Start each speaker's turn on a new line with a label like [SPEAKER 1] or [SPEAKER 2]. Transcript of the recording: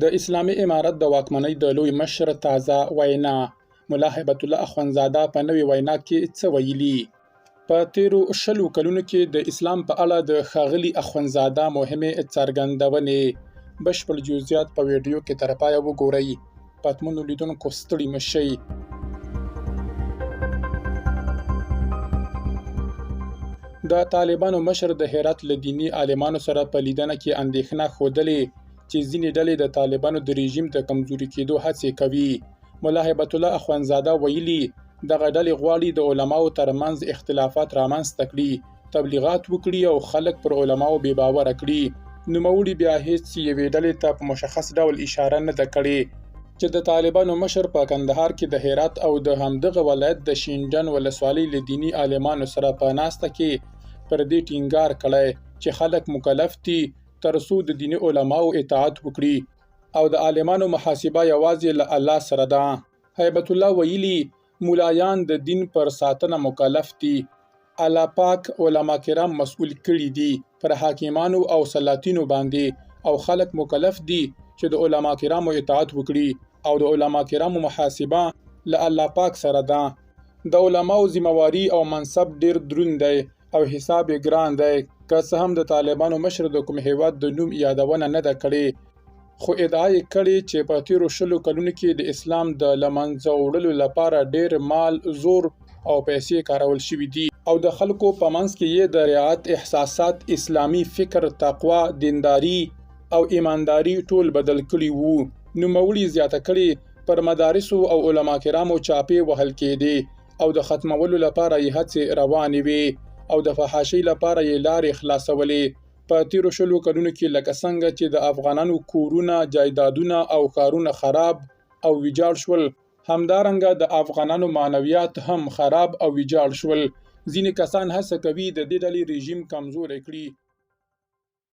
[SPEAKER 1] د اسلامي امارت د واکمنۍ د لوی مشر تازه وینا. ملا هیبت الله اخوندزاده په نوې وینا کې څه ویلي؟ په تیرو 20 کلونو کې د اسلام په اړه د ښاغلي اخوندزاده مهمې څرګندونې بشپړ جزئیات په ویډیو کې تر پایه وګورئ. پاتمنو لیدونکو ستړي مه شئ. د طالبانو مشر د هرات له دیني عالمانو سره په لیدنه کې اندېښنه ښودلې چې ځینې ډلې د طالبانو د رژیم د کمزوري کېدو هڅې کوي. ملا هیبت الله اخوندزاده ویلي دغه ډلې غواړي د علماو ترمنځ اختلافات رامنځته کړي، تبلیغات وکړي او خلک پر علماو بې باوره کړي. نوموړي بیا هیڅ یوې ډلې ته په مشخص ډول اشاره نه ده کړې چې د طالبانو مشر په کندهار کې د هرات او د همدغه ولایت د شینډن ولسوالۍ له دیني عالمانو سره په ناسته کې پر دې ټینګار کړی چې خلک مکلف دي تر څو د دیني علماو اطاعت وکړي او د عالمانو محاسبه یوازې له الله سره ده. هیبت الله ویلي مولایان د دین پر ساتنه مکلف دي. الله پاک علما کرام مسؤل کړي دي پر حاکمانو او سلاطینو باندې او خلک مکلف دي چې د علما کرامو اطاعت وکړي او د علما کرامو محاسبه له الله پاک سره ده. د علماو ذمہواری او منصب ډیر دروند دی او حساب یې ګران دی. که څه هم د طالبانو مشر د کوم هیواد د نوم یادونه نه ده کړې، خو ادعا یې کړې چې په تیرو 20 کلونو کې د اسلام د له منځه وړلو لپاره ډیر مال، زور او پیسې کارول شوي دي او د خلکو په منځ کې یې د رعایت احساسات، اسلامي فکر، تقوا، دینداری او ایمانداری ټول بدل کړي وو. نوموړي زیاته کړې پر مدارسو او علما کرامو چاپې وهل کېدې او د ختمولو لپاره یې هڅې روانې وې او د فحاشۍ لپاره یې لارې خلاصولې. په تیرو 20 کلونو کې لکه څنګه چې د افغانانو کورونه، جایدادونه او ښارونه خراب او ویجاړ شول، همدارنګه د افغانانو معنویات هم خراب او ویجاړ شول. ځینې کسان هڅه کوي د دې ډلې رژیم کمزوری کړي